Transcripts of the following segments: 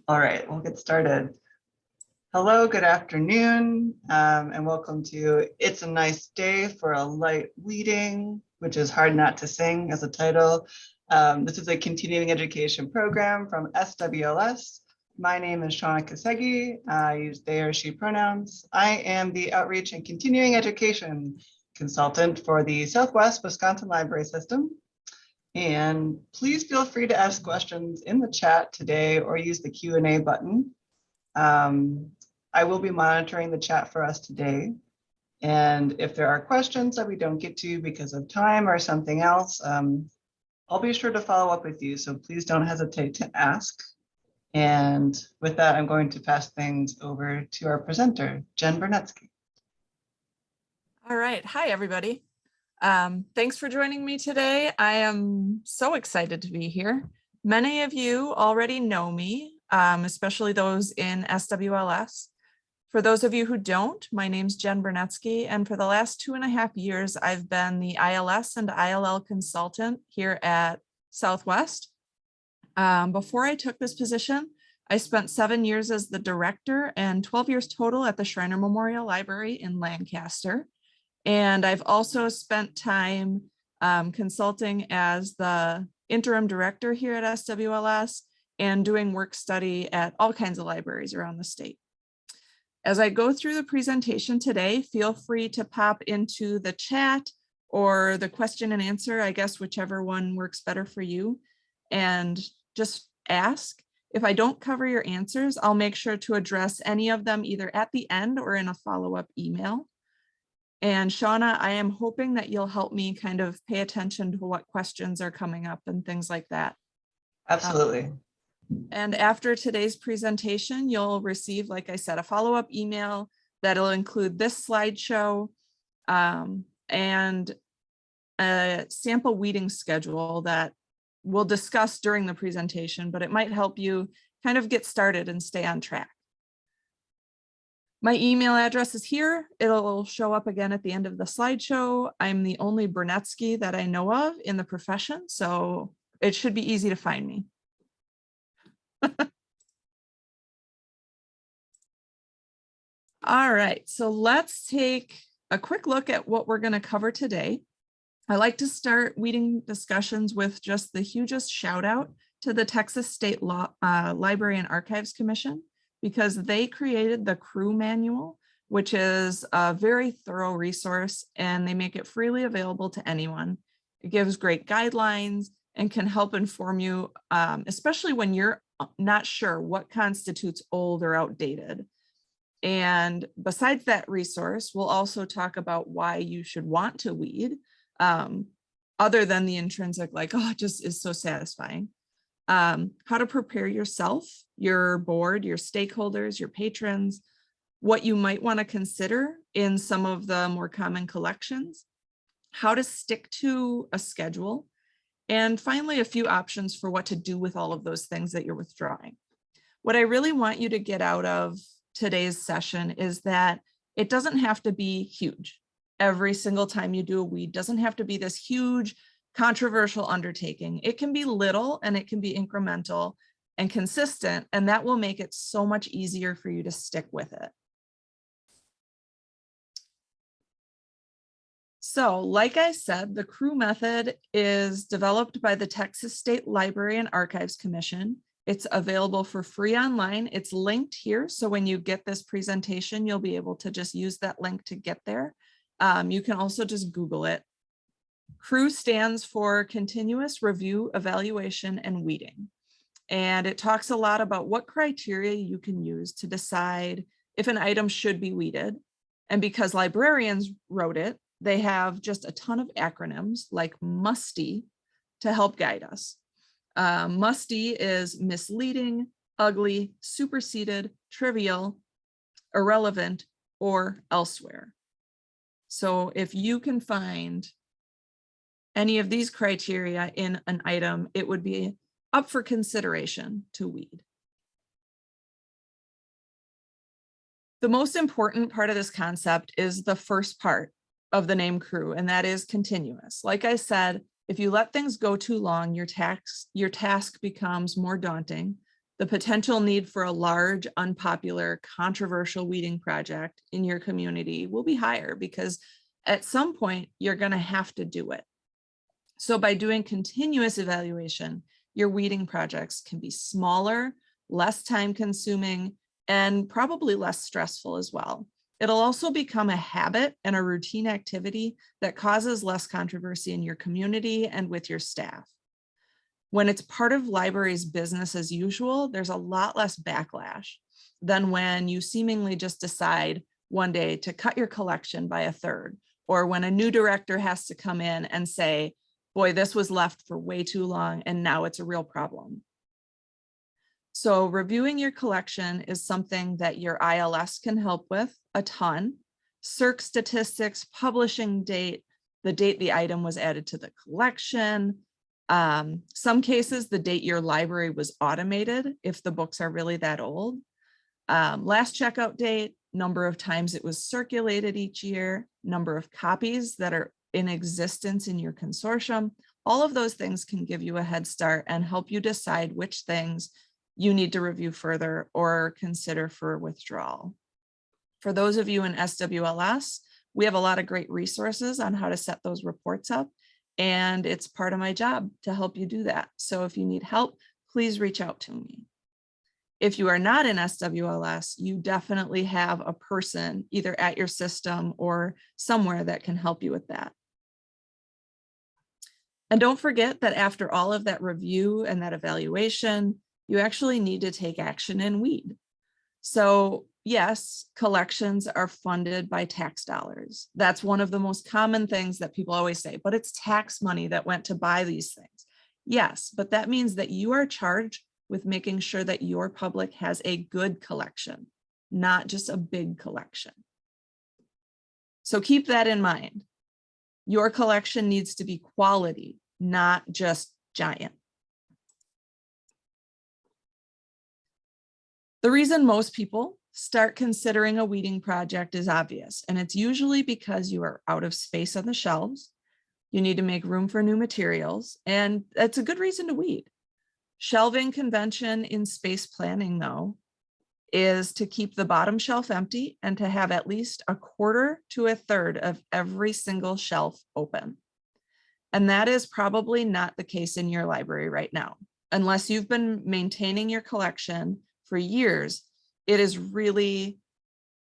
All right, we'll get started. Hello, good afternoon, and welcome to It's a Nice Day for a Light Weeding, which is hard not to sing as a title. This is a continuing education program from SWLS. My name is Shauna Kasegi. I use they or she pronouns. I am the Outreach and Continuing Education Consultant for the Southwest Wisconsin Library System. And please feel free to ask questions in the chat today or use the Q&A button. I will be monitoring the chat for us today. And if there are questions that we don't get to because of time or something else, I'll be sure to follow up with you. So please don't hesitate to ask. And with that, I'm going to pass things over to our presenter, Jen Bernetzke. All right. Hi, everybody. Thanks for joining me today. I am so excited to be here. Many of you already know me, especially those in SWLS. For those of you who don't, my name's Jen Bernetzke, and for the last 2.5 years, I've been the ILS and ILL consultant here at Southwest. Before I took this position, I spent 7 years as the director and 12 years total at the Shriner Memorial Library in Lancaster. And I've also spent time consulting as the interim director here at SWLS and doing work study at all kinds of libraries around the state. As I go through the presentation today, feel free to pop into the chat or the question and answer, I guess whichever one works better for you, and just ask. If I don't cover your answers, I'll make sure to address any of them either at the end or in a follow-up email. And Shauna, I am hoping that you'll help me kind of pay attention to what questions are coming up and things like that. Absolutely. And after today's presentation, you'll receive, like I said, a follow-up email that'll include this slideshow and a sample weeding schedule that we'll discuss during the presentation, but it might help you kind of get started and stay on track. My email address is here. It'll show up again at the end of the slideshow. I'm the only Bernetzke that I know of in the profession, so it should be easy to find me. All right, so let's take a quick look at what we're going to cover today. I like to start weeding discussions with just the hugest shout out to the Texas State Library and Archives Commission, because they created the CREW manual, which is a very thorough resource, and they make it freely available to anyone. It gives great guidelines and can help inform you, especially when you're not sure what constitutes old or outdated. And besides that resource, we'll also talk about why you should want to weed, other than the intrinsic, like, oh, it just is so satisfying. How to prepare yourself, your board, your stakeholders, your patrons, what you might want to consider in some of the more common collections, how to stick to a schedule, and finally, a few options for what to do with all of those things that you're withdrawing. What I really want you to get out of today's session is that it doesn't have to be huge. Every single time you do a weed doesn't have to be this huge controversial undertaking. It can be little and it can be incremental and consistent, and that will make it so much easier for you to stick with it. So, like I said, the CREW method is developed by the Texas State Library and Archives Commission. It's available for free online. It's linked here. So when you get this presentation, you'll be able to just use that link to get there. You can also just Google it. CREW stands for Continuous Review, Evaluation, and Weeding. And it talks a lot about what criteria you can use to decide if an item should be weeded. And because librarians wrote it, they have just a ton of acronyms like MUSTY to help guide us. MUSTY is misleading, ugly, superseded, trivial, irrelevant, or elsewhere. So if you can find any of these criteria in an item, it would be up for consideration to weed. The most important part of this concept is the first part of the name CREW, and that is continuous. Like I said, if you let things go too long, your task becomes more daunting. the potential need for a large, unpopular, controversial weeding project in your community will be higher because at some point you're going to have to do it. So by doing continuous evaluation, your weeding projects can be smaller, less time consuming, and probably less stressful as well. It'll also become a habit and a routine activity that causes less controversy in your community and with your staff. When it's part of library's business as usual, there's a lot less backlash than when you seemingly just decide one day to cut your collection by a third, or when a new director has to come in and say, boy, this was left for way too long and now it's a real problem. So reviewing your collection is something that your ILS can help with a ton. Circ statistics, publishing date, the date the item was added to the collection. Some cases, the date your library was automated, if the books are really that old. Last checkout date, number of times it was circulated each year, number of copies that are in existence in your consortium. All of those things can give you a head start and help you decide which things you need to review further or consider for withdrawal. For those of you in SWLS, we have a lot of great resources on how to set those reports up, and it's part of my job to help you do that. So if you need help, please reach out to me. If you are not in SWLS, you definitely have a person either at your system or somewhere that can help you with that. And don't forget that after all of that review and that evaluation, you actually need to take action and weed. So yes, collections are funded by tax dollars. That's one of the most common things that people always say, but it's tax money that went to buy these things. Yes, but that means that you are charged with making sure that your public has a good collection, not just a big collection. So keep that in mind. Your collection needs to be quality, not just giant. The reason most people start considering a weeding project is obvious, and it's usually because you are out of space on the shelves, you need to make room for new materials, and that's a good reason to weed. Shelving convention in space planning, though, is to keep the bottom shelf empty and to have at least a quarter to a third of every single shelf open. And that is probably not the case in your library right now. Unless you've been maintaining your collection for years, it is really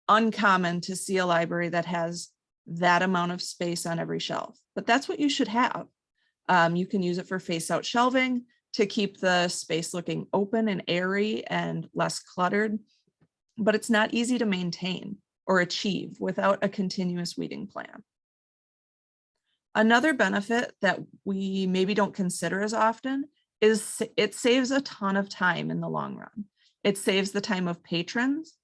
uncommon to see a library that has that amount of space on every shelf, but that's what you should have. You can use it for face out shelving to keep the space looking open and airy and less cluttered, but it's not easy to maintain or achieve without a continuous weeding plan. Another benefit that we maybe don't consider as often is it saves a ton of time in the long run. It saves the time of patrons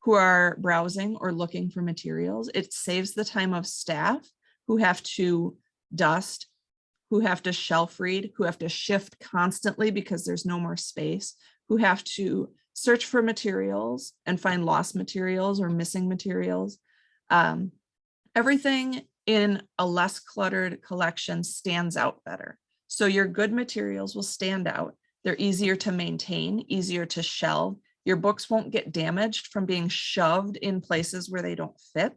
who are browsing or looking for materials. It saves the time of staff who have to dust, who have to shelf read, who have to shift constantly because there's no more space, who have to search for materials and find lost materials or missing materials. Everything in a less cluttered collection stands out better. So your good materials will stand out. They're easier to maintain, easier to shelve. Your books won't get damaged from being shoved in places where they don't fit.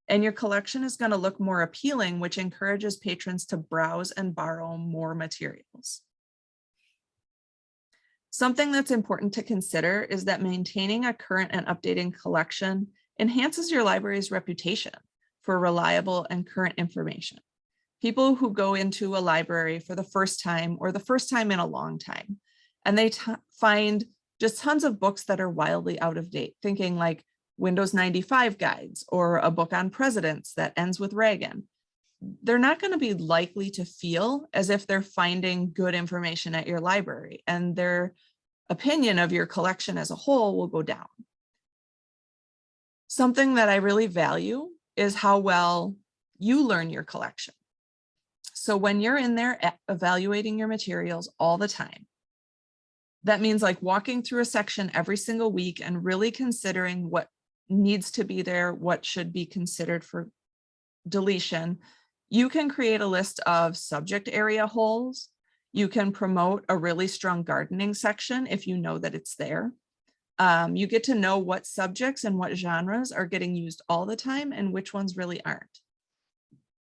And your collection is going to look more appealing, which encourages patrons to browse and borrow more materials. Something that's important to consider is that maintaining a current and updating collection enhances your library's reputation for reliable and current information. People who go into a library for the first time or the first time in a long time, and they find just tons of books that are wildly out of date, thinking like Windows 95 guides or a book on presidents that ends with Reagan. They're not going to be likely to feel as if they're finding good information at your library, and their opinion of your collection as a whole will go down. Something that I really value is how well you learn your collection. So when you're in there evaluating your materials all the time, that means like walking through a section every single week and really considering what needs to be there, what should be considered for deletion. You can create a list of subject area holes. You can promote a really strong gardening section if you know that it's there. You get to know what subjects and what genres are getting used all the time and which ones really aren't.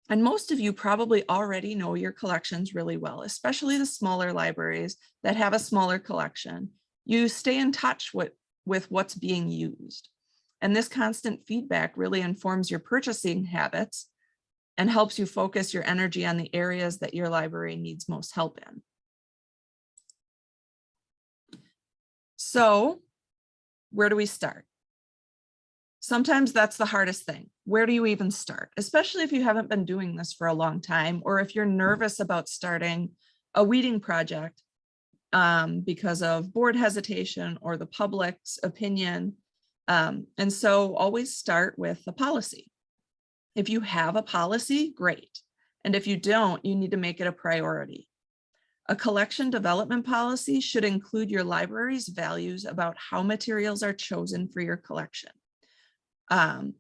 And most of you probably already know your collections really well, especially the smaller libraries that have a smaller collection. You stay in touch with what's being used. And this constant feedback really informs your purchasing habits and helps you focus your energy on the areas that your library needs most help in. So, where do we start? Sometimes that's the hardest thing. Where do you even start? Especially if you haven't been doing this for a long time, or if you're nervous about starting a weeding project because of board hesitation or the public's opinion. And so always start with the policy. If you have a policy, great. And if you don't, you need to make it a priority. A collection development policy should include your library's values about how materials are chosen for your collection.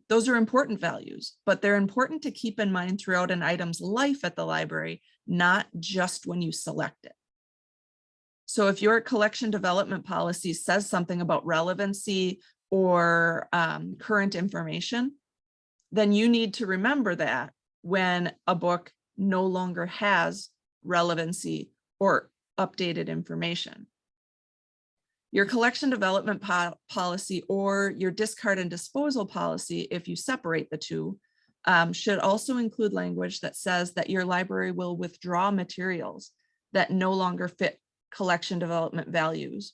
Those are important values, but they're important to keep in mind throughout an item's life at the library, not just when you select it. So if your collection development policy says something about relevancy or current information, then you need to remember that when a book no longer has relevancy or updated information. Your collection development policy or your discard and disposal policy, if you separate the two, should also include language that says that your library will withdraw materials that no longer fit collection development values.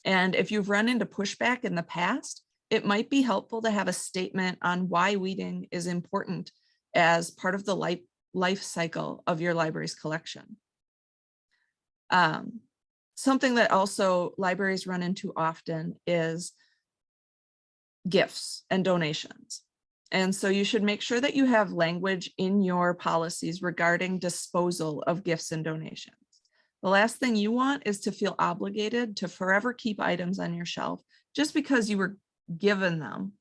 And if you've run into pushback in the past, it might be helpful to have a statement on why weeding is important as part of the life cycle of your library's collection. Something that also libraries run into often is gifts and donations. And so you should make sure that you have language in your policies regarding disposal of gifts and donations. The last thing you want is to feel obligated to forever keep items on your shelf just because you were given them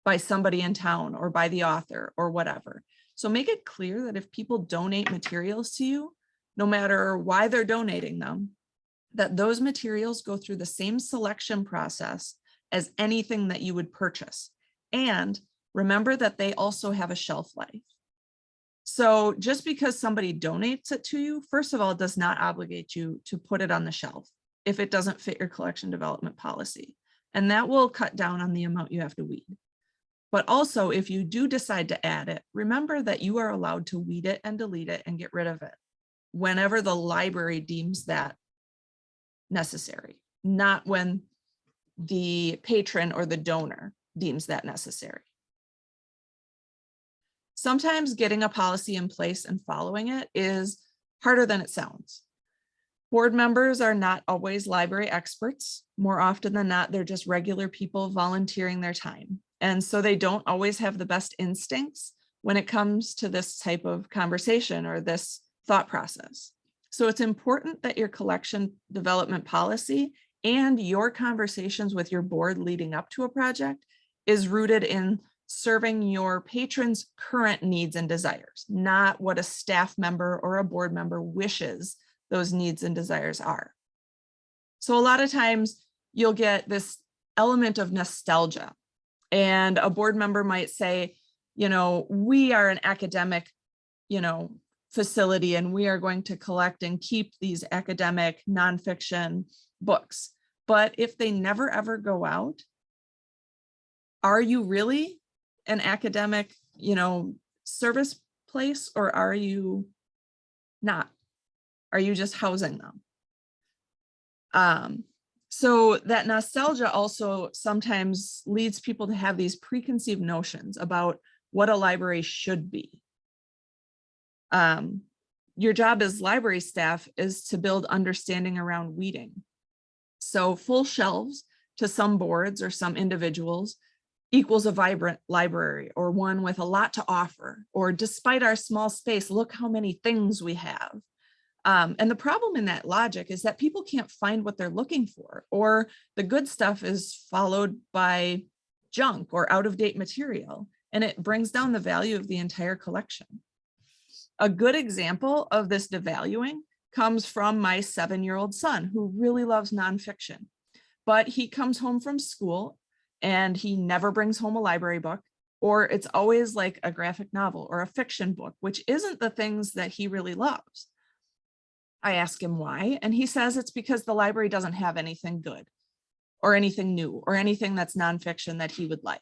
by somebody in town or by the author or whatever. So make it clear that if people donate materials to you, no matter why they're donating them, that those materials go through the same selection process as anything that you would purchase. And remember that they also have a shelf life. So just because somebody donates it to you, first of all, it does not obligate you to put it on the shelf if it doesn't fit your collection development policy. And that will cut down on the amount you have to weed. But also, if you do decide to add it, remember that you are allowed to weed it and delete it and get rid of it whenever the library deems that necessary, not when the patron or the donor deems that necessary. Sometimes getting a policy in place and following it is harder than it sounds. Board members are not always library experts. More often than not, they're just regular people volunteering their time. And so they don't always have the best instincts when it comes to this type of conversation or this thought process. So it's important that your collection development policy and your conversations with your board leading up to a project is rooted in serving your patrons' current needs and desires, not what a staff member or a board member wishes those needs and desires are. So a lot of times you'll get this element of nostalgia, and a board member might say, you know, we are an academic, facility, and we are going to collect and keep these academic nonfiction books. But if they never ever go out, are you really an academic, service place, or are you not? Are you just housing them? So that nostalgia also sometimes leads people to have these preconceived notions about what a library should be. Your job as library staff is to build understanding around weeding. So full shelves to some boards or some individuals equals a vibrant library, or one with a lot to offer, or despite our small space, look how many things we have. And the problem in that logic is that people can't find what they're looking for, or the good stuff is followed by junk or out-of-date material, and it brings down the value of the entire collection. A good example of this devaluing comes from my 7-year-old son who really loves nonfiction, but he comes home from school and he never brings home a library book, or it's always like a graphic novel or a fiction book, which isn't the things that he really loves. I ask him why, and he says it's because the library doesn't have anything good or anything new or anything that's nonfiction that he would like.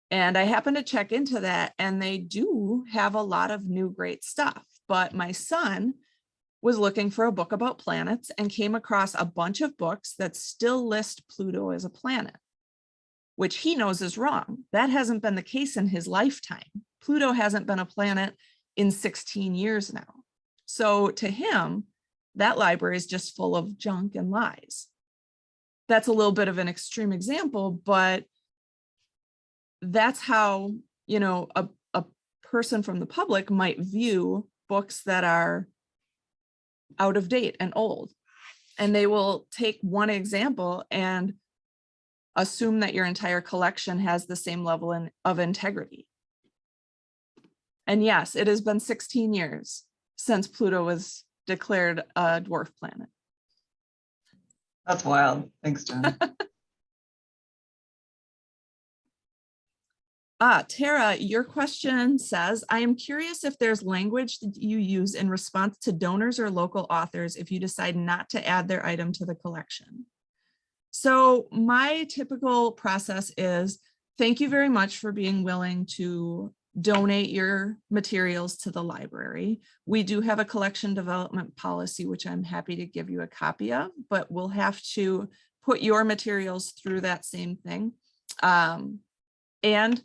And I happen to check into that, and they do have a lot of new great stuff. But my son was looking for a book about planets and came across a bunch of books that still list Pluto as a planet, which he knows is wrong. That hasn't been the case in his lifetime. Pluto hasn't been a planet in 16 years now. So to him, that library is just full of junk and lies. That's a little bit of an extreme example, but that's how, you know, a person from the public might view books that are out of date and old. And they will take one example and assume that your entire collection has the same level of integrity. And yes, it has been 16 years since Pluto was declared a dwarf planet. That's wild. Thanks, Jen. Tara, your question says, I am curious if there's language that you use in response to donors or local authors if you decide not to add their item to the collection. So my typical process is, thank you very much for being willing to donate your materials to the library. We do have a collection development policy, which I'm happy to give you a copy of, but we'll have to put your materials through that same thing. And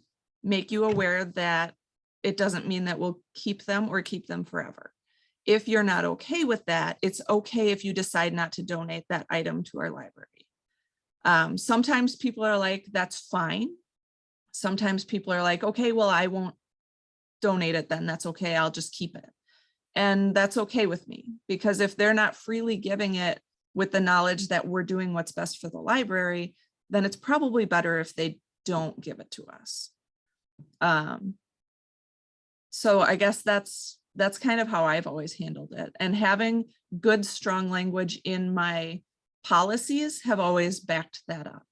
make you aware that it doesn't mean that we'll keep them or keep them forever. If you're not okay with that, it's okay if you decide not to donate that item to our library. Sometimes people are like, that's fine. Sometimes people are like, okay, well, I won't donate it then. That's okay. I'll just keep it. And that's okay with me, because if they're not freely giving it with the knowledge that we're doing what's best for the library, then it's probably better if they don't give it to us. So I guess that's kind of how I've always handled it, and having good, strong language in my policies have always backed that up.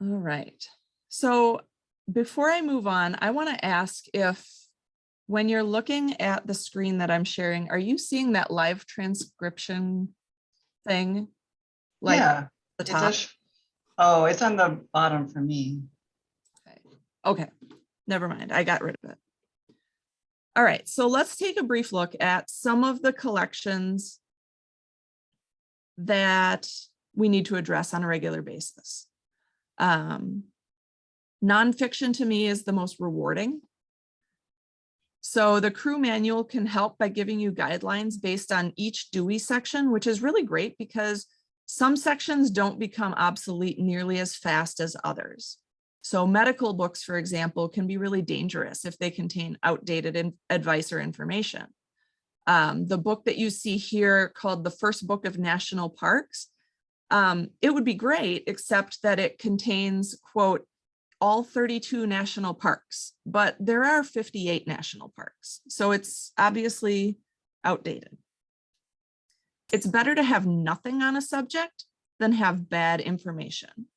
All right. So before I move on, I want to ask if, when you're looking at the screen that I'm sharing, are you seeing that live transcription thing? Like, yeah, the top? Oh, it's on the bottom for me. Okay, never mind. I got rid of it. All right, so let's take a brief look at some of the collections that we need to address on a regular basis. Nonfiction to me is the most rewarding. So the crew manual can help by giving you guidelines based on each Dewey section, which is really great because some sections don't become obsolete nearly as fast as others. So medical books, for example, can be really dangerous if they contain outdated advice or information. The book that you see here, called The First Book of National Parks, it would be great, except that it contains, quote, all 32 national parks, but there are 58 national parks. So it's obviously outdated. It's better to have nothing on a subject than have bad information.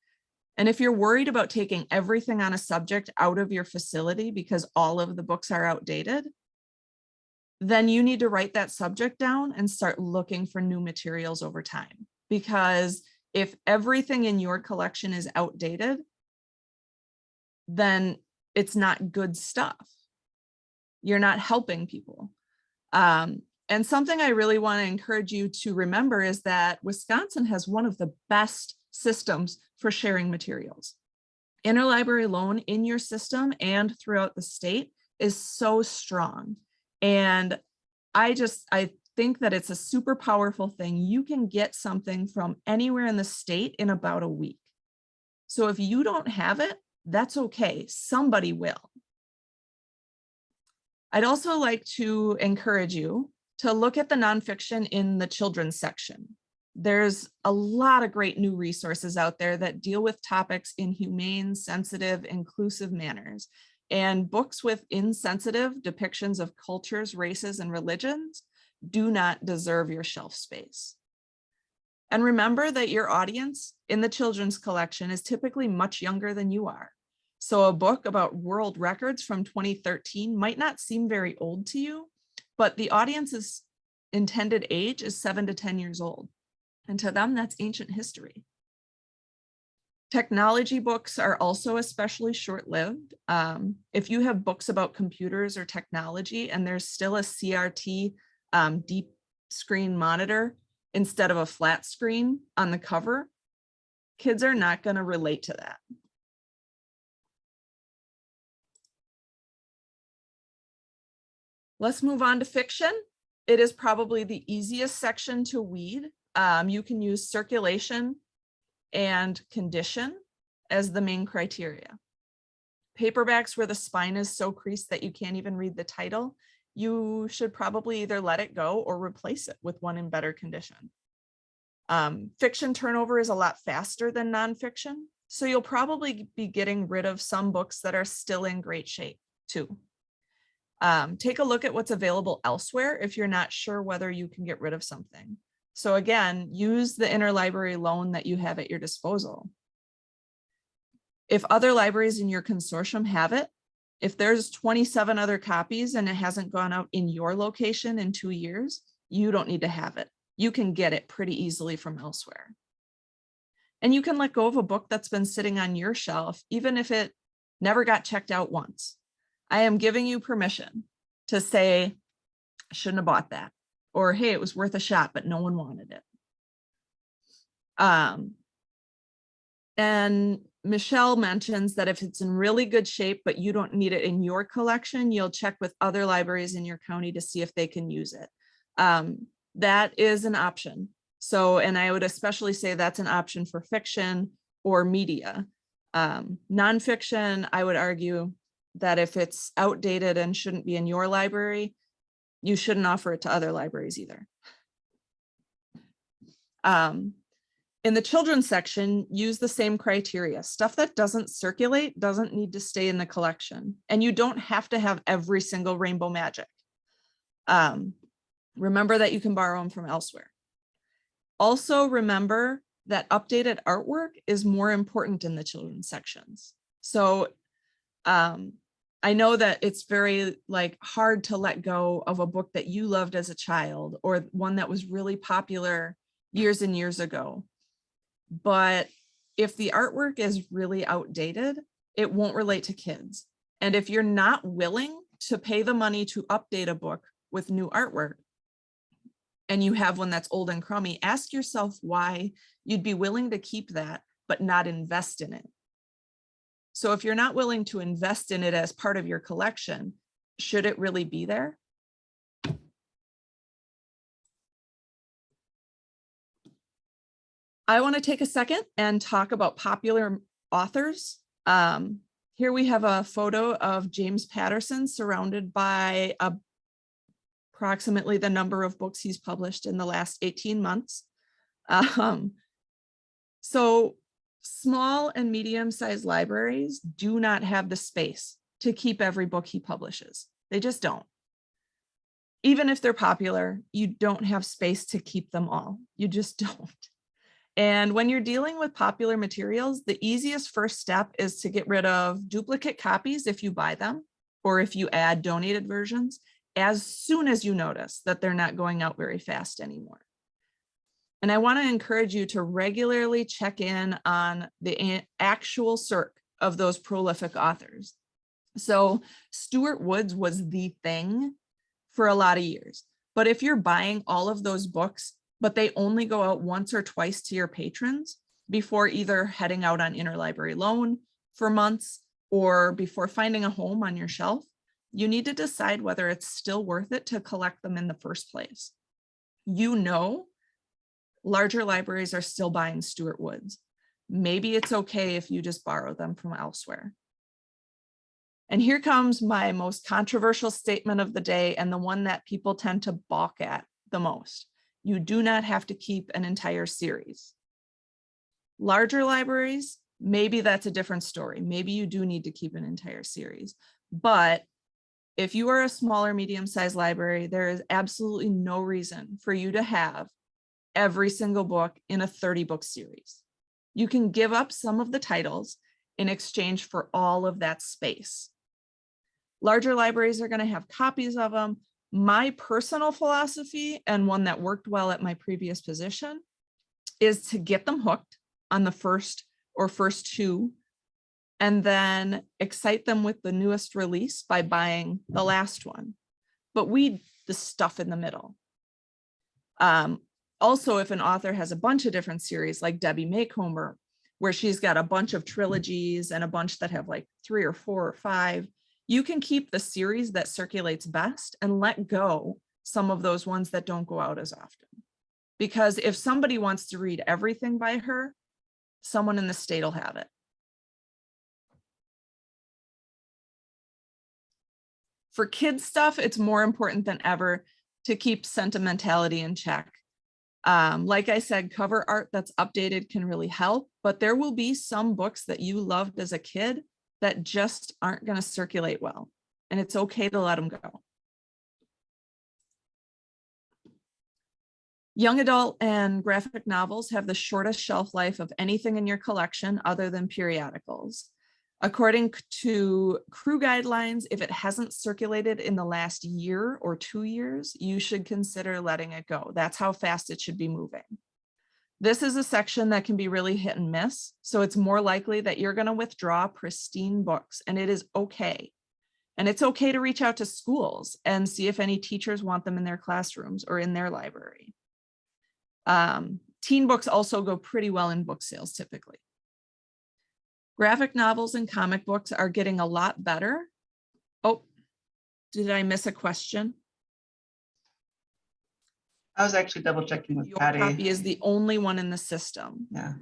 And if you're worried about taking everything on a subject out of your facility because all of the books are outdated, then you need to write that subject down and start looking for new materials over time. Because if everything in your collection is outdated, then it's not good stuff. You're not helping people. And something I really want to encourage you to remember is that Wisconsin has one of the best systems for sharing materials. Interlibrary loan in your system and throughout the state is so strong. And I think that it's a super powerful thing. You can get something from anywhere in the state in about a week. So if you don't have it, that's okay. Somebody will. I'd also like to encourage you to look at the nonfiction in the children's section. There's a lot of great new resources out there that deal with topics in humane, sensitive, inclusive manners. And books with insensitive depictions of cultures, races, and religions do not deserve your shelf space. And remember that your audience in the children's collection is typically much younger than you are. So a book about world records from 2013 might not seem very old to you, but the audience's intended age is 7 to 10 years old. And to them, that's ancient history. Technology books are also especially short-lived. If you have books about computers or technology and there's still a CRT deep screen monitor instead of a flat screen on the cover, kids are not going to relate to that. Let's move on to fiction. It is probably the easiest section to weed. You can use circulation and condition as the main criteria. Paperbacks where the spine is so creased that you can't even read the title, you should probably either let it go or replace it with one in better condition. Fiction turnover is a lot faster than nonfiction, so you'll probably be getting rid of some books that are still in great shape too. Take a look at what's available elsewhere if you're not sure whether you can get rid of something. So again, use the interlibrary loan that you have at your disposal. If other libraries in your consortium have it, if there's 27 other copies and it hasn't gone out in your location in 2 years, you don't need to have it. You can get it pretty easily from elsewhere. And you can let go of a book that's been sitting on your shelf, even if it never got checked out once. I am giving you permission to say, I shouldn't have bought that. Or, hey, it was worth a shot, but no one wanted it. And Michelle mentions that if it's in really good shape, but you don't need it in your collection, you'll check with other libraries in your county to see if they can use it. That is an option. So, and I would especially say that's an option for fiction or media. Nonfiction, I would argue that if it's outdated and shouldn't be in your library, you shouldn't offer it to other libraries either. In the children's section, use the same criteria. Stuff that doesn't circulate doesn't need to stay in the collection. And you don't have to have every single Rainbow Magic. Remember that you can borrow them from elsewhere. Also remember that updated artwork is more important in the children's sections. So I know that it's very hard to let go of a book that you loved as a child or one that was really popular years and years ago. But if the artwork is really outdated, it won't relate to kids. And if you're not willing to pay the money to update a book with new artwork, and you have one that's old and crummy, ask yourself why you'd be willing to keep that, but not invest in it. So if you're not willing to invest in it as part of your collection, should it really be there? I want to take a second and talk about popular authors. Here we have a photo of James Patterson surrounded by approximately the number of books he's published in the last 18 months. So small and medium-sized libraries do not have the space to keep every book he publishes. They just don't. Even if they're popular, you don't have space to keep them all. You just don't. And when you're dealing with popular materials, the easiest first step is to get rid of duplicate copies if you buy them, or if you add donated versions, as soon as you notice that they're not going out very fast anymore. And I want to encourage you to regularly check in on the actual circ of those prolific authors. So Stuart Woods was the thing for a lot of years. But if you're buying all of those books, but they only go out once or twice to your patrons before either heading out on interlibrary loan for months or before finding a home on your shelf, you need to decide whether it's still worth it to collect them in the first place. You know, larger libraries are still buying Stuart Woods. Maybe it's okay if you just borrow them from elsewhere. And here comes my most controversial statement of the day, and the one that people tend to balk at the most. You do not have to keep an entire series. Larger libraries, maybe that's a different story. Maybe you do need to keep an entire series. But if you are a smaller, medium-sized library, there is absolutely no reason for you to have every single book in a 30-book series. You can give up some of the titles in exchange for all of that space. Larger libraries are going to have copies of them. My personal philosophy, and one that worked well at my previous position, is to get them hooked on the first two, and then excite them with the newest release by buying the last one, but weed the stuff in the middle. Also, if an author has a bunch of different series like Debbie Macomber, where she's got a bunch of trilogies and a bunch that have like 3 or 4 or 5, you can keep the series that circulates best and let go some of those ones that don't go out as often. Because if somebody wants to read everything by her, someone in the state will have it. For kids stuff, it's more important than ever to keep sentimentality in check. Like I said, cover art that's updated can really help, but there will be some books that you loved as a kid that just aren't going to circulate well, and it's okay to let them go. Young adult and graphic novels have the shortest shelf life of anything in your collection other than periodicals. According to CREW guidelines, if it hasn't circulated in the last year or 2 years, you should consider letting it go. That's how fast it should be moving. This is a section that can be really hit and miss, so it's more likely that you're going to withdraw pristine books, and it is okay. And it's okay to reach out to schools and see if any teachers want them in their classrooms or in their library. Teen books also go pretty well in book sales typically. Graphic novels and comic books are getting a lot better. Oh, did I miss a question? I was actually double checking with Your Patty. copy is the only one in the system. Yeah.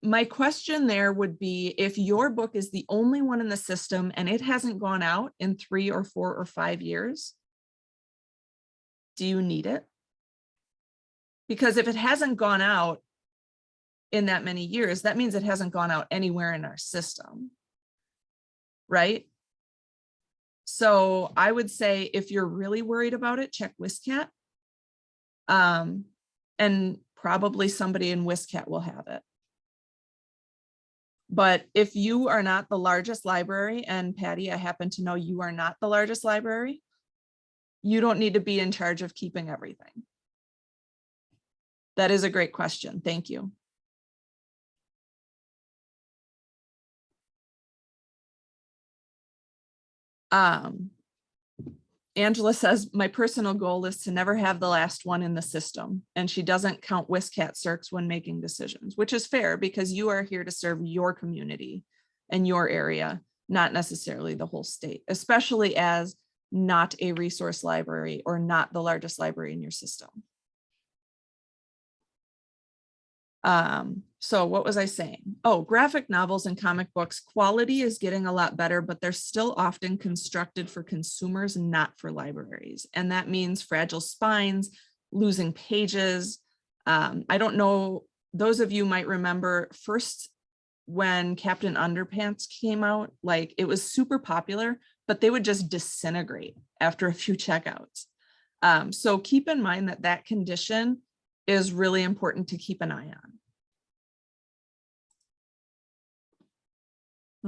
My question there would be, if your book is the only one in the system and it hasn't gone out in 3 or 4 or 5 years, do you need it? Because if it hasn't gone out in that many years, that means it hasn't gone out anywhere in our system, right? So I would say if you're really worried about it, check WSCAT. And probably somebody in WSCAT will have it. But if you are not the largest library, and Patty, I happen to know you are not the largest library, you don't need to be in charge of keeping everything. That is a great question. Thank you. Angela says, my personal goal is to never have the last one in the system. And she doesn't count WSCAT circs when making decisions, which is fair because you are here to serve your community and your area, not necessarily the whole state, especially as not a resource library or not the largest library in your system. So what was I saying? Oh, graphic novels and comic books, quality is getting a lot better, but they're still often constructed for consumers, not for libraries. And that means fragile spines, losing pages. I don't know, those of you might remember first when Captain Underpants came out, like it was super popular, but they would just disintegrate after a few checkouts. So keep in mind that that condition is really important to keep an eye on.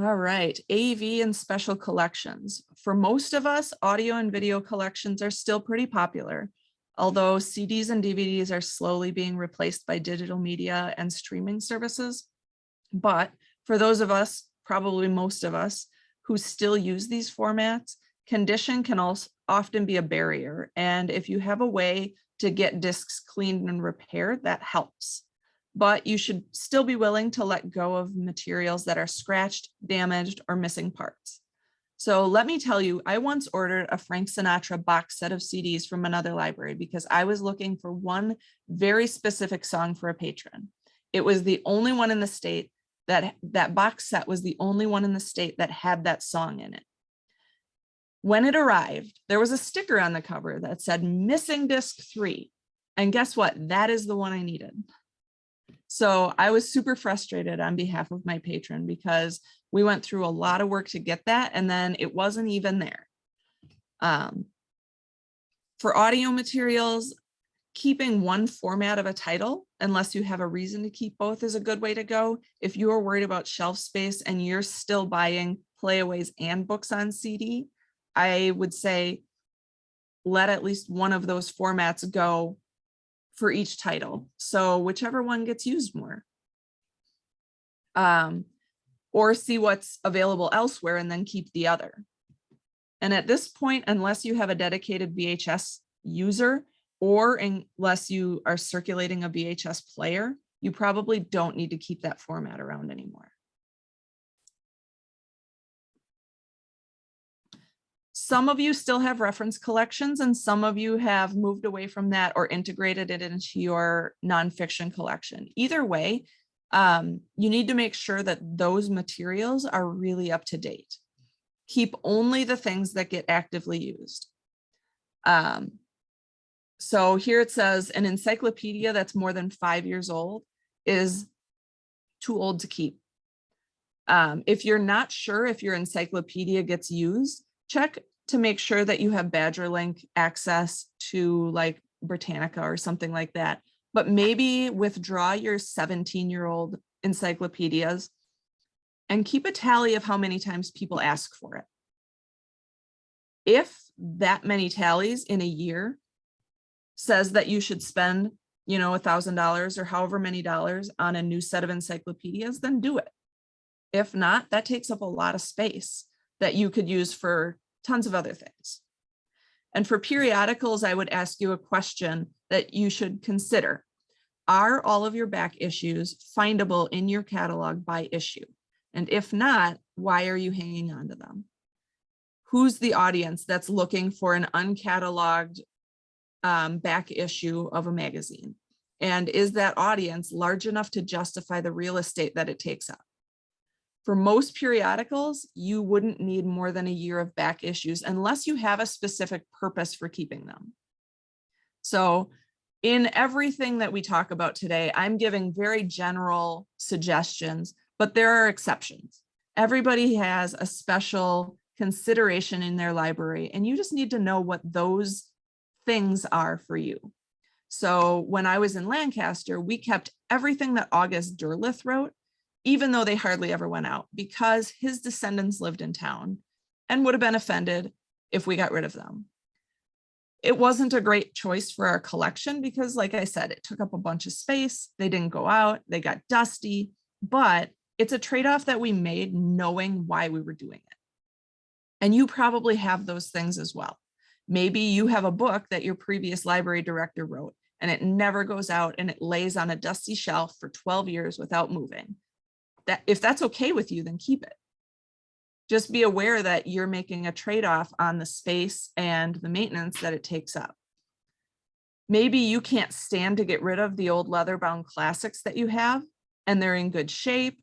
All right, AV and special collections. For most of us, audio and video collections are still pretty popular, although CDs and DVDs are slowly being replaced by digital media and streaming services. But for those of us, probably most of us, who still use these formats, condition can also often be a barrier. And if you have a way to get discs cleaned and repaired, that helps. But you should still be willing to let go of materials that are scratched, damaged, or missing parts. So let me tell you, I once ordered a Frank Sinatra box set of CDs from another library because I was looking for one very specific song for a patron. It was the only one in the state that box set was the only one in the state that had that song in it. When it arrived, there was a sticker on the cover that said missing disc 3. And guess what? That is the one I needed. So I was super frustrated on behalf of my patron because We went through a lot of work to get that, and then it wasn't even there. For audio materials, keeping one format of a title, unless you have a reason to keep both, is a good way to go. If you are worried about shelf space and you're still buying playaways and books on CD, I would say let at least one of those formats go for each title. So whichever one gets used more. Or see what's available elsewhere and then keep the other. And at this point, unless you have a dedicated VHS user, or unless you are circulating a VHS player, you probably don't need to keep that format around anymore. Some of you still have reference collections, and some of you have moved away from that or integrated it into your nonfiction collection. Either way, you need to make sure that those materials are really up to date. Keep only the things that get actively used. So here it says an encyclopedia that's more than 5 years old is too old to keep. If you're not sure if your encyclopedia gets used, check to make sure that you have Badger Link access to like Britannica or something like that. But maybe withdraw your 17-year-old encyclopedias and keep a tally of how many times people ask for it. If that many tallies in a year says that you should spend, you know, $1,000 or however many dollars on a new set of encyclopedias, then do it. If not, that takes up a lot of space that you could use for tons of other things. And for periodicals, I would ask you a question that you should consider. Are all of your back issues findable in your catalog by issue? And if not, why are you hanging on to them? Who's the audience that's looking for an uncatalogued back issue of a magazine? And is that audience large enough to justify the real estate that it takes up? For most periodicals, you wouldn't need more than a year of back issues unless you have a specific purpose for keeping them. So in everything that we talk about today, I'm giving very general suggestions, but there are exceptions. Everybody has a special consideration in their library, and you just need to know what those things are for you. So when I was in Lancaster, we kept everything that August Derleth wrote, even though they hardly ever went out, because his descendants lived in town and would have been offended if we got rid of them. It wasn't a great choice for our collection because, like I said, it took up a bunch of space. They didn't go out, they got dusty, but it's a trade-off that we made knowing why we were doing it. And you probably have those things as well. Maybe you have a book that your previous library director wrote and it never goes out and it lays on a dusty shelf for 12 years without moving. That if that's okay with you, then keep it. Just be aware that you're making a trade-off on the space and the maintenance that it takes up. Maybe you can't stand to get rid of the old leather-bound classics that you have, and they're in good shape,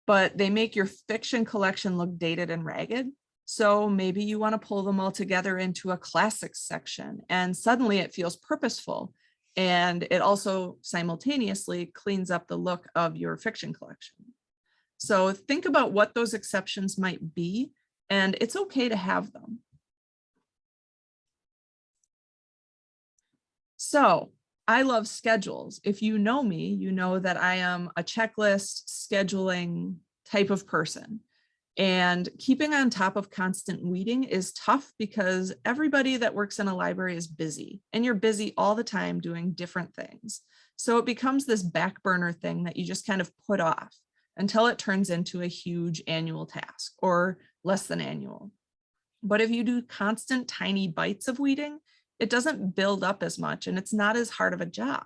but they make your fiction collection look dated and ragged. So maybe you want to pull them all together into a classics section, and suddenly it feels purposeful. And it also simultaneously cleans up the look of your fiction collection. So think about what those exceptions might be, and it's okay to have them. So I love schedules. If you know me, you know that I am a checklist scheduling type of person. And keeping on top of constant weeding is tough because everybody that works in a library is busy, and you're busy all the time doing different things. So it becomes this back burner thing that you just kind of put off until it turns into a huge annual task or less than annual. But if you do constant tiny bites of weeding, it doesn't build up as much and it's not as hard of a job.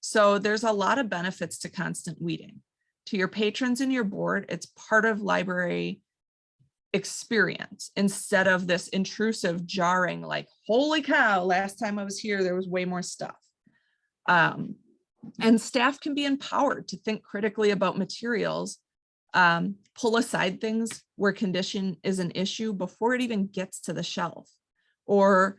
So there's a lot of benefits to constant weeding. To your patrons and your board, it's part of library experience instead of this intrusive, jarring, like, holy cow, last time I was here, there was way more stuff. And staff can be empowered to think critically about materials, pull aside things where condition is an issue before it even gets to the shelf. Or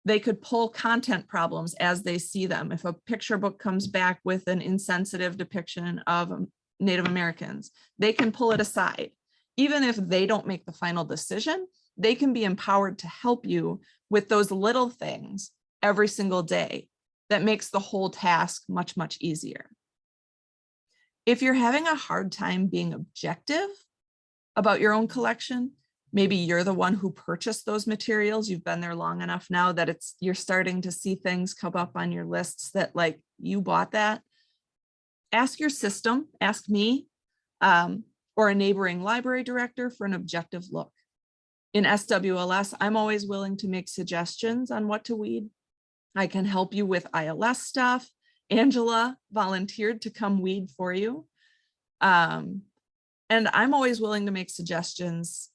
they could pull content problems as they see them. If a picture book comes back with an insensitive depiction of Native Americans. They can pull it aside. Even if they don't make the final decision, they can be empowered to help you with those little things every single day that makes the whole task much, much easier. If you're having a hard time being objective about your own collection, maybe you're the one who purchased those materials, you've been there long enough now that you're starting to see things come up on your lists that like you bought that. Ask your system, ask me, or a neighboring library director for an objective look. In SWLS, I'm always willing to make suggestions on what to weed. I can help you with ILS stuff. Angela volunteered to come weed for you. And I'm always willing to make suggestions.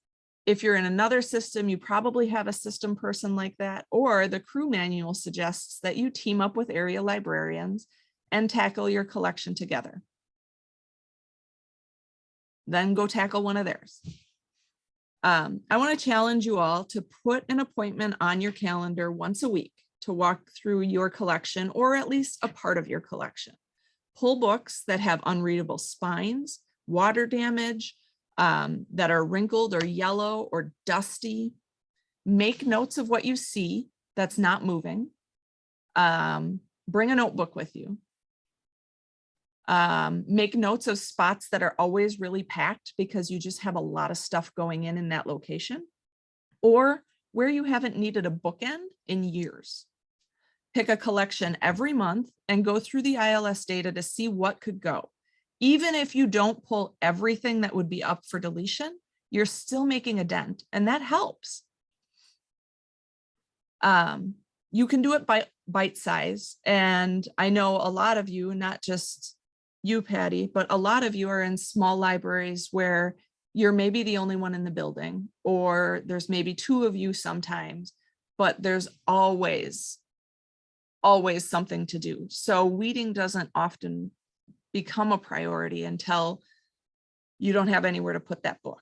If you're in another system, you probably have a system person like that, or the crew manual suggests that you team up with area librarians and tackle your collection together. Then go tackle one of theirs. I want to challenge you all to put an appointment on your calendar once a week to walk through your collection, or at least a part of your collection. Pull books that have unreadable spines, water damage, that are wrinkled or yellow or dusty. Make notes of what you see that's not moving. Bring a notebook with you. Make notes of spots that are always really packed because you just have a lot of stuff going in that location, or where you haven't needed a bookend in years. Pick a collection every month and go through the ILS data to see what could go. Even if you don't pull everything that would be up for deletion, you're still making a dent, and that helps. You can do it by bite size. And I know a lot of you, not just you, Patty, but a lot of you are in small libraries where you're maybe the only one in the building, or there's maybe two of you sometimes, but there's always something to do. So weeding doesn't often become a priority until you don't have anywhere to put that book.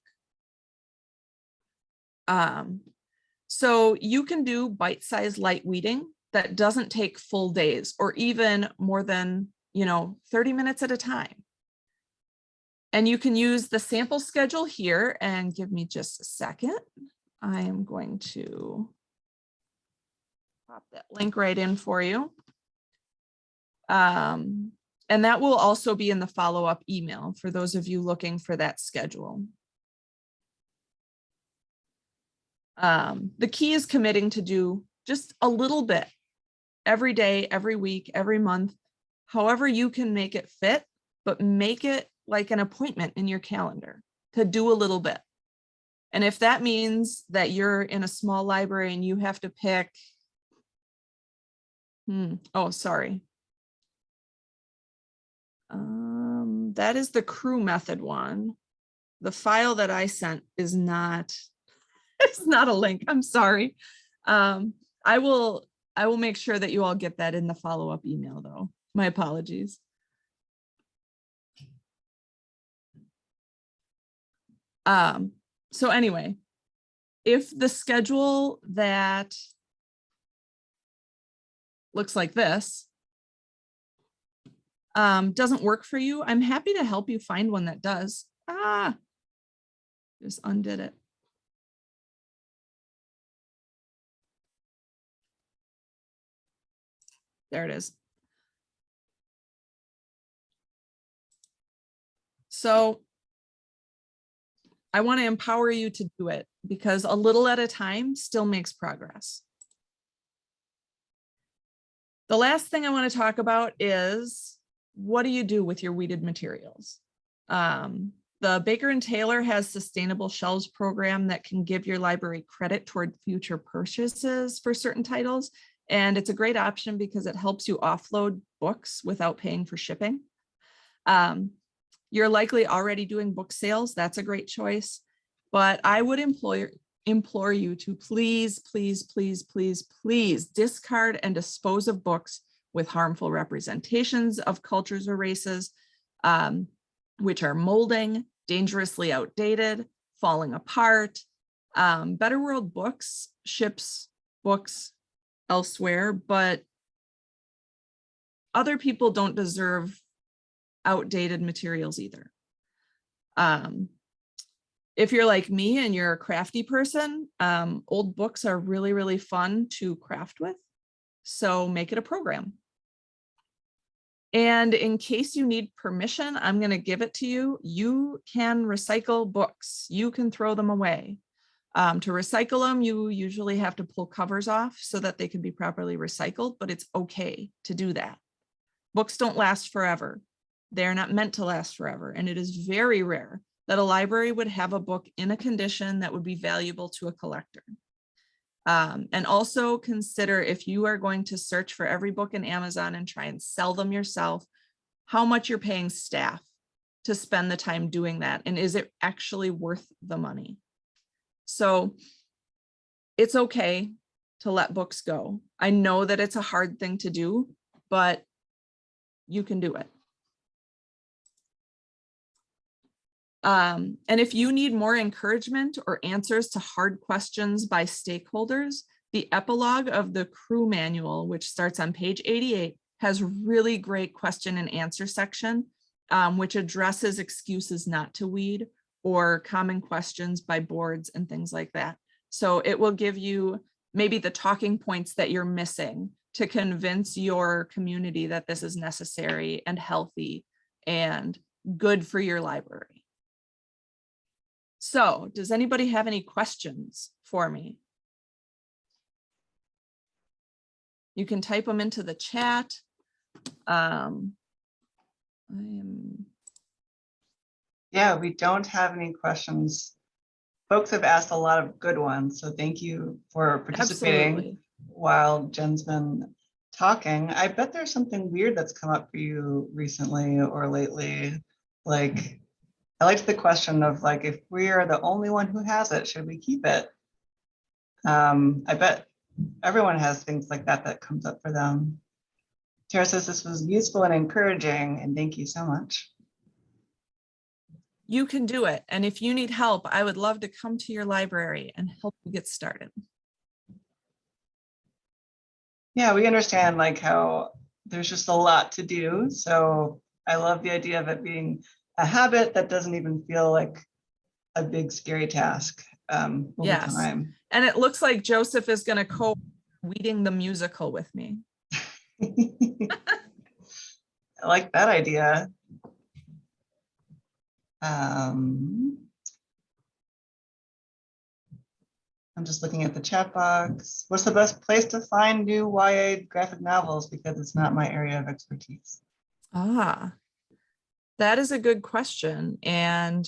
So you can do bite-sized light weeding that doesn't take full days or even more than 30 minutes at a time. And you can use the sample schedule here, and give me just a second. I am going to pop that link right in for you. And that will also be in the follow-up email for those of you looking for that schedule. The key is committing to do just a little bit every day, every week, every month, however you can make it fit, but make it like an appointment in your calendar to do a little bit. And if that means that you're in a small library and you have to pick, oh, sorry. That is the crew method one. The file that I sent is not, it's not a link. I'm sorry. I will make sure that you all get that in the follow-up email though. My apologies. So anyway, if the schedule that looks like this doesn't work for you, I'm happy to help you find one that does. Just undid it. There it is. So I want to empower you to do it because a little at a time still makes progress. The last thing I want to talk about is, what do you do with your weeded materials? The Baker and Taylor has Sustainable Shelves program that can give your library credit toward future purchases for certain titles. And it's a great option because it helps you offload books without paying for shipping. You're likely already doing book sales. That's a great choice. But I would implore you to please, please, please, please, please discard and dispose of books with harmful representations of cultures or races, which are molding, dangerously outdated, falling apart. Better World Books ships books elsewhere, but other people don't deserve outdated materials either. If you're like me and you're a crafty person, old books are really, really fun to craft with. So make it a program. And in case you need permission, I'm going to give it to you. You can recycle books. You can throw them away. To recycle them, you usually have to pull covers off so that they can be properly recycled, but it's okay to do that. Books don't last forever. They're not meant to last forever. And it is very rare that a library would have a book in a condition that would be valuable to a collector. And also consider, if you are going to search for every book in Amazon and try and sell them yourself, how much you're paying staff to spend the time doing that. And is it actually worth the money? So it's okay to let books go. I know that it's a hard thing to do, but you can do it. And if you need more encouragement or answers to hard questions by stakeholders, the epilogue of the crew manual, which starts on page 88, has really great question and answer section, which addresses excuses not to weed or common questions by boards and things like that. So it will give you maybe the talking points that you're missing to convince your community that this is necessary and healthy and good for your library. So does anybody have any questions for me? You can type them into the chat. Yeah, we don't have any questions. Folks have asked a lot of good ones, so thank you for participating. Absolutely. While Jen's been talking. I bet there's something weird that's come up for you recently or lately. Like, I liked the question of like, if we are the only one who has it, should we keep it? I bet everyone has things like that that comes up for them. Tara says this was useful and encouraging, and thank you so much. You can do it. And if you need help, I would love to come to your library and help you get started. Yeah, we understand like how there's just a lot to do. So I love the idea of it being a habit that doesn't even feel like a big scary task over time. And it looks like Joseph is going to co-reading the musical with me. I like that idea. I'm just looking at the chat box. What's the best place to find new YA graphic novels? Because it's not my area of expertise. Ah, that is a good question. And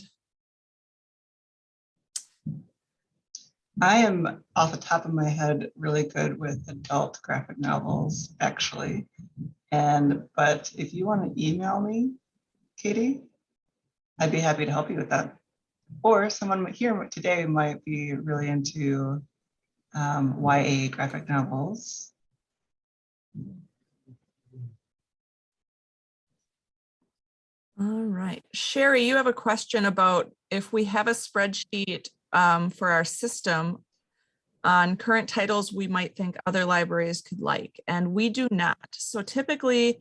I am off the top of my head really good with adult graphic novels, actually. But if you want to email me, Katie, I'd be happy to help you with that. Or someone here today might be really into YA graphic novels. all right, Sherry, you have a question about if we have a spreadsheet for our system on current titles we might think other libraries could like, and we do not. So typically,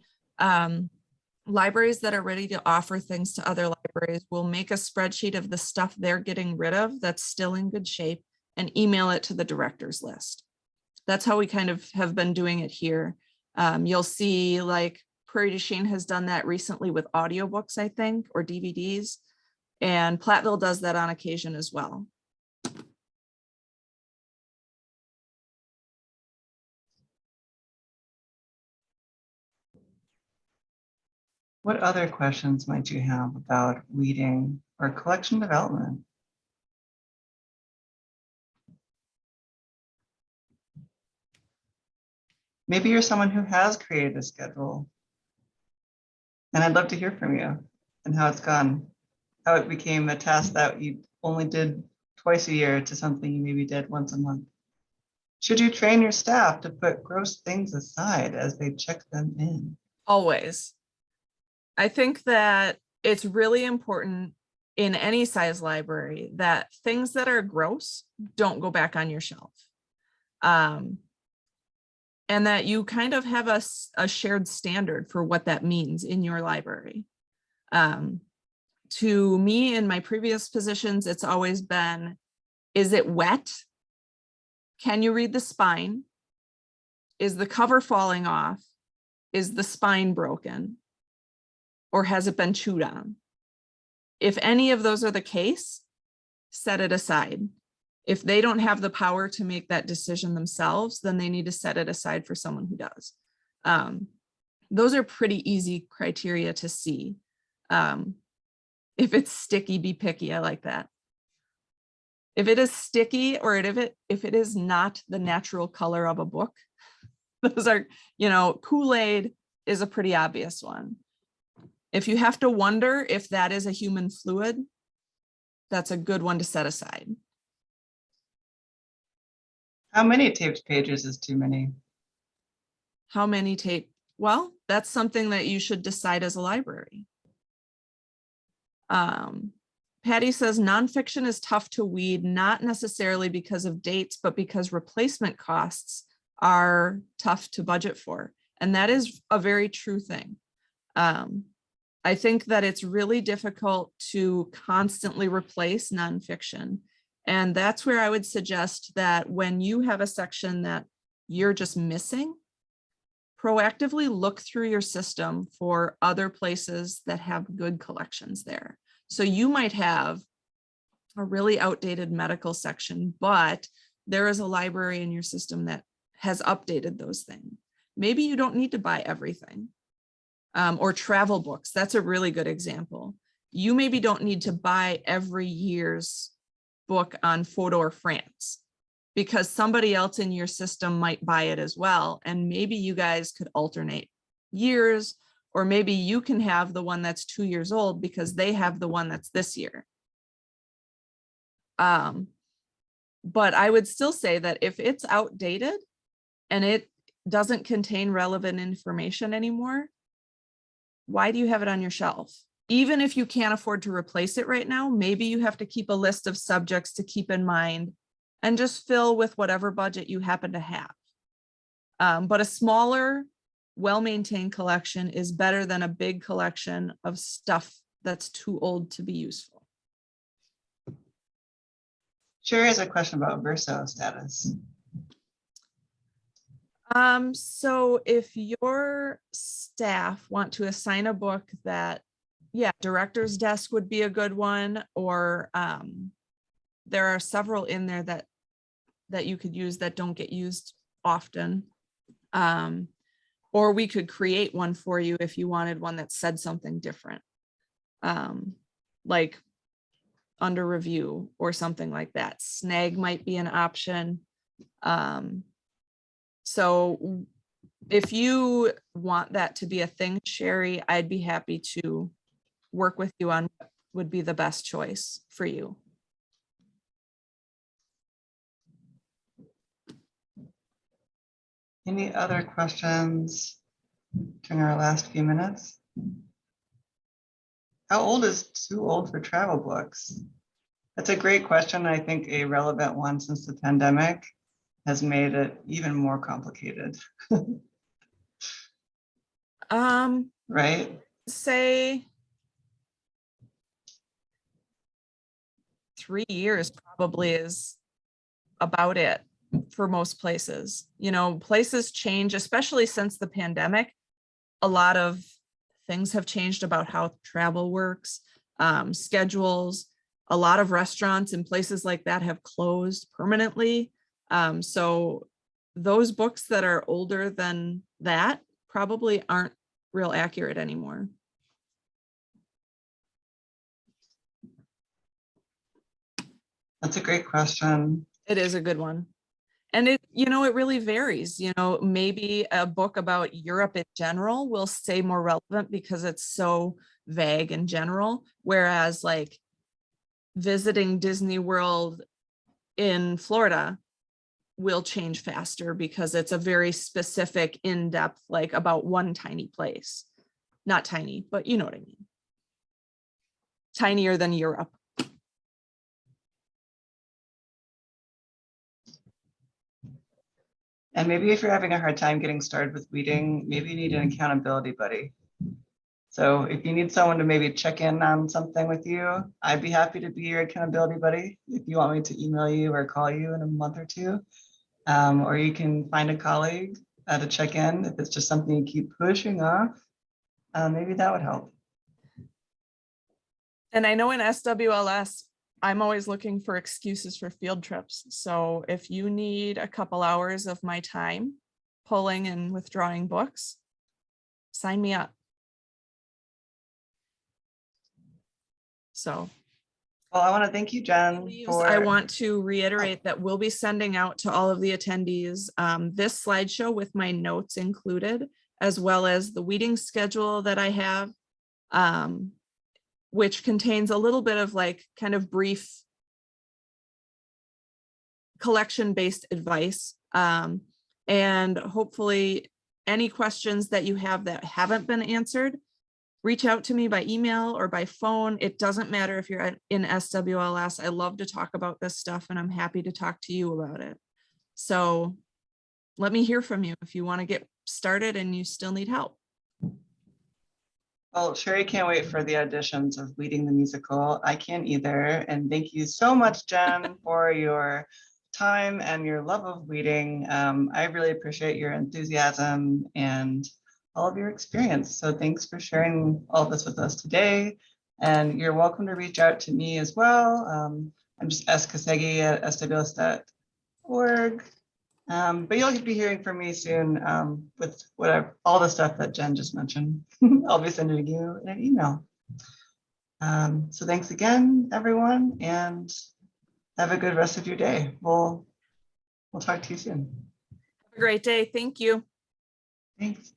libraries that are ready to offer things to other libraries will make a spreadsheet of the stuff they're getting rid of that's still in good shape and email it to the directors list. That's how we kind of have been doing it here. You'll see like Prairie du Chien has done that recently with audiobooks, I think, or DVDs, and Platteville does that on occasion as well. What other questions might you have about reading or collection development? Maybe you're someone who has created a schedule, and I'd love to hear from you and how it's gone, how it became a task that you only did twice a year to something you maybe did once a month. Should you train your staff to put gross things aside as they check them in? Always. I think that it's really important in any size library that things that are gross don't go back on your shelf. And that you kind of have a shared standard for what that means in your library. To me, in my previous positions, it's always been, is it wet? Can you read the spine? Is the cover falling off? Is the spine broken? Or has it been chewed on? If any of those are the case, set it aside. If they don't have the power to make that decision themselves, then they need to set it aside for someone who does. Those are pretty easy criteria to see. If it's sticky, be picky. I like that. If it is sticky, or if it is not the natural color of a book, those are, Kool-Aid is a pretty obvious one. If you have to wonder if that is a human fluid, that's a good one to set aside. How many taped pages is too many? How many tape? Well, that's something that you should decide as a library. Patty says nonfiction is tough to weed, not necessarily because of dates, but because replacement costs are tough to budget for. And that is a very true thing. I think that it's really difficult to constantly replace nonfiction. And that's where I would suggest that when you have a section that you're just missing, proactively look through your system for other places that have good collections there. So you might have a really outdated medical section, but there is a library in your system that has updated those things. Maybe you don't need to buy everything. Or travel books, that's a really good example. You maybe don't need to buy every year's book on Fodor, France, because somebody else in your system might buy it as well. And maybe you guys could alternate years, or maybe you can have the one that's 2 years old because they have the one that's this year. But I would still say that if it's outdated and it doesn't contain relevant information anymore, why do you have it on your shelf? Even if you can't afford to replace it right now, maybe you have to keep a list of subjects to keep in mind and just fill with whatever budget you happen to have. But a smaller, well-maintained collection is better than a big collection of stuff that's too old to be useful. Sherry has a question about Verso status. So if your staff want to assign a book that, director's desk would be a good one, or there are several in there that you could use that don't get used often. Or we could create one for you if you wanted one that said something different, like under review or something like that. Snag might be an option. So if you want that to be a thing, Sherry, I'd be happy to work with you on what would be the best choice for you. Any other questions during our last few minutes? How old is too old for travel books? That's a great question. I think a relevant one since the pandemic has made it even more complicated. Right? Say 3 years probably is about it for most places. Places change, especially since the pandemic. A lot of things have changed about how travel works, schedules. A lot of restaurants and places like that have closed permanently. So those books that are older than that probably aren't real accurate anymore. That's a great question. It is a good one. And it really varies. Maybe a book about Europe in general will stay more relevant because it's so vague in general. Whereas like visiting Disney World in Florida will change faster because it's a very specific, in-depth, like about one tiny place. Not tiny, but you know what I mean. Tinier than Europe. And maybe if you're having a hard time getting started with reading, maybe you need an accountability buddy. So if you need someone to maybe check in on something with you, I'd be happy to be your accountability buddy. If you want me to email you or call you in a month or two, or you can find a colleague to check in. If it's just something you keep pushing off, maybe that would help. And I know in SWLS, I'm always looking for excuses for field trips. So if you need a couple hours of my time pulling and withdrawing books, sign me up. So Well, I want to thank you, Jen. I want to reiterate that we'll be sending out to all of the attendees this slideshow with my notes included, as well as the weeding schedule that I have, which contains a little bit of like kind of brief collection-based advice. And hopefully any questions that you have that haven't been answered, reach out to me by email or by phone. It doesn't matter if you're in SWLS. I love to talk about this stuff and I'm happy to talk to you about it. So let me hear from you if you want to get started and you still need help. Well, Sherry can't wait for the auditions of Weeding the Musical. I can't either. And thank you so much, Jen, for your time and your love of weeding. I really appreciate your enthusiasm and all of your experience. So thanks for sharing all this with us today. And you're welcome to reach out to me as well. I'm just skasegi@swls.org. But you'll be hearing from me soon with whatever, all the stuff that Jen just mentioned. I'll be sending you an email. So thanks again, everyone, and have a good rest of your day. We'll talk to you soon. Have a great day. Thank you. Thanks.